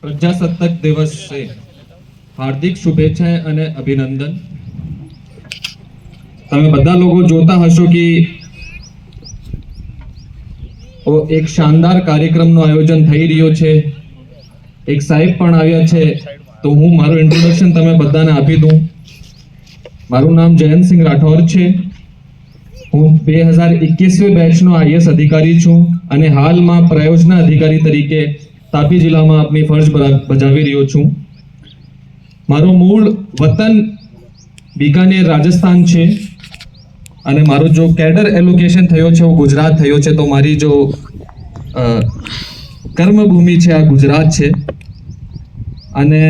પ્રજાસત્તાક દિવસ છે હાર્દિક શુભેચ્છાएं અને અભિનંદન। તમે બધા લોકો જોતા હશો કે એક શાનદાર કાર્યક્રમનું આયોજન થઈ રહ્યો છે। એક સાહેબ પણ આવ્યા છે, તો હું મારું ઇન્ટ્રોડક્શન તમે બધાને આપી દઉં। મારું નામ જયંતસિંહ રાઠોડ છે। હું 2021 બેચનો આઈએએસ અધિકારી છું અને હાલમાં પ્રયોજના અધિકારી તરીકે તાપી જિલ્લામાં આપની ફરજ બજાવી રહ્યો છું। મારો મૂળ વતન બીકાનેર રાજસ્થાન છે અને મારો જો કેડર એલોકેશન થયો છે वो गुजरात થયો છે, તો મારી જો કર્મભૂમિ છે આ ગુજરાત છે અને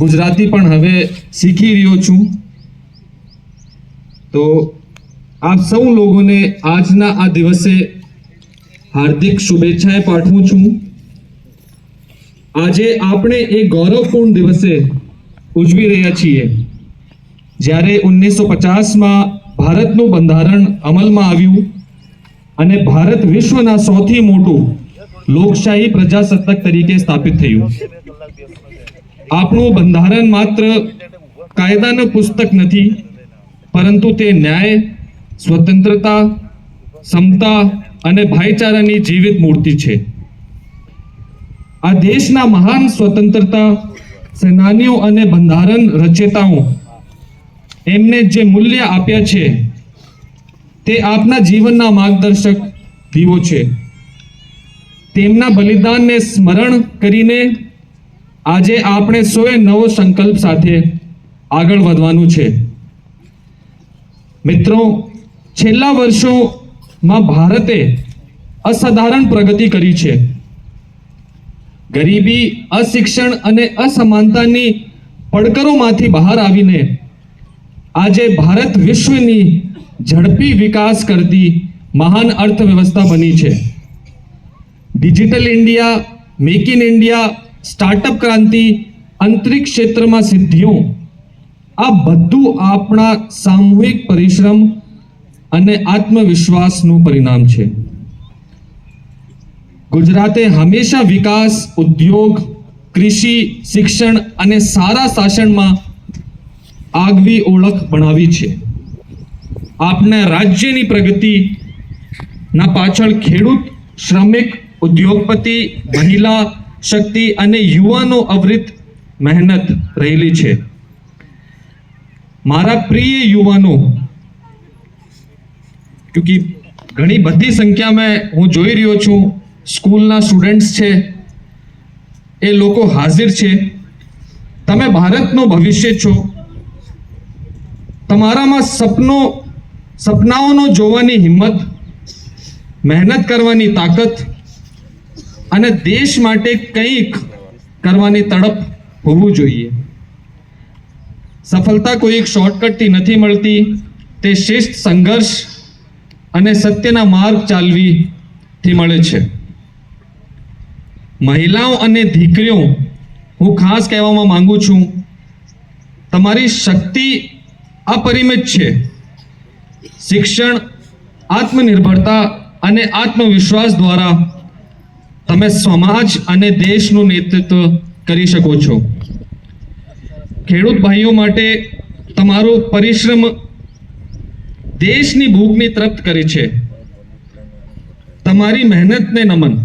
ગુજરાતી પણ હવે શીખી રહ્યો છું। તો આપ સૌ લોકોને આજના આ દિવસે હાર્દિક શુભેચ્છાएं પાઠવું છું। આજે આપણે એક ગૌરવપૂર્ણ દિવસે ઉજવી રહ્યા છીએ જ્યારે 1950માં ભારતનું બંધારણ અમલમાં આવ્યું અને ભારત વિશ્વના સૌથી મોટું લોકશાહી પ્રજાસત્તાક તરીકે સ્થાપિત થયું। આપણું બંધારણ માત્ર કાયદાનું પુસ્તક નથી, પરંતુ તે ન્યાય, સ્વતંત્રતા, સમતા અને ભાઈચારાની જીવિત મૂર્તિ છે। આ દેશના મહાન સ્વતંત્રતા સેનાનીઓ અને બંધારણ રચયિતાઓ એમને જે મૂલ્ય આપ્યા છે તે આપના જીવનના માર્ગદર્શક દીવો છે। તેમના બલિદાનને સ્મરણ કરીને આજે આપણે સૌએ નવો સંકલ્પ સાથે આગળ વધવાનું છે। મિત્રો, છેલ્લા વર્ષોમાં ભારતે અસાધારણ પ્રગતિ કરી છે। ગરીબી, અશિક્ષણ અને અસમાનતાની પડકારોમાંથી બહાર આવીને આજે ભારત વિશ્વની ઝડપી વિકાસ કરતી મહાન અર્થવ્યવસ્થા બની છે। Digital India, make in India, startup ક્રાંતિ, અંતરિક્ષ ક્ષેત્રમાં સિદ્ધિઓ, આ બધું આપણા સામૂહિક પરિશ્રમ અને આત્મવિશ્વાસનું પરિણામ છે। ગુજરાતે હંમેશા વિકાસ, ઉદ્યોગ, કૃષિ, શિક્ષણ અને સારા શાસનમાં આગવી ઓળખ બનાવી છે। આપના રાજ્યની પ્રગતિના પાછળ ખેડૂત, શ્રમિક, ઉદ્યોગપતિ, મહિલા શક્તિ અને યુવાનો અવિરત મહેનત રહેલી છે। મારા પ્રિય યુવાનો, क्योंकि ઘણી બધી સંખ્યામાં હું જોઈ રહ્યો છું સ્કૂલના સ્ટુડન્ટ્સ છે, એ લોકો હાજર છે। તમે ભારતનું ભવિષ્ય છો। તમારામાં સપનાઓનો જોવાની હિંમત, મહેનત કરવાની તાકાત અને દેશ માટે કંઈક કરવાની તડપ હોવું જોઈએ। સફળતા કોઈ એક શોર્ટકટથી નથી મળતી, તે શિસ્ત, સંઘર્ષ અને સત્યના માર્ગ ચાલવીથી મળે છે। મહિલાઓ અને દીકરીઓ, હું ખાસ કહેવામાં માંગુ છું, તમારી શક્તિ અપરિમિત છે। શિક્ષણ, આત્મનિર્ભરતા અને આત્મવિશ્વાસ દ્વારા તમે સમાજ અને દેશનું નેતૃત્વ કરી શકો છો। ખેડૂત ભાઈઓ માટે તમારો પરિશ્રમ દેશની ભૂખને તૃપ્ત કરે છે। તમારી મહેનતને નમન।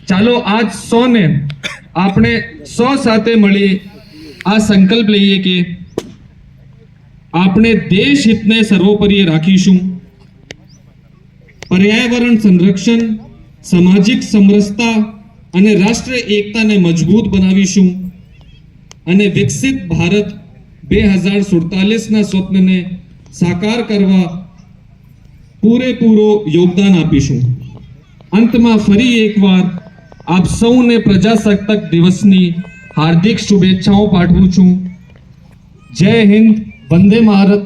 ચાલો આજ સૌને આપણે સૌ સાથે મળી આ સંકલ્પ લઈએ કે આપણે દેશ હિતને સર્વોપરી રાખીશું, પર્યાવરણ સંરક્ષણ, સામાજિક સમરસતા અને રાષ્ટ્રીય એકતાને મજબૂત બનાવીશું અને વિકસિત ભારત 2047ના સ્વપ્નને સાકાર કરવા પૂરેપૂરો યોગદાન આપીશું। અંતમાં ફરી એકવાર આપ સૌને પ્રજાસત્તાક દિવસની હાર્દિક શુભેચ્છાઓ પાઠવું છું। જય હિન્દ, વંદે ભારત,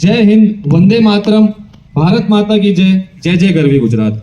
જય હિન્દ, વંદે માતરમ, ભારત માતા કી જય, જય જય ગરવી ગુજરાત।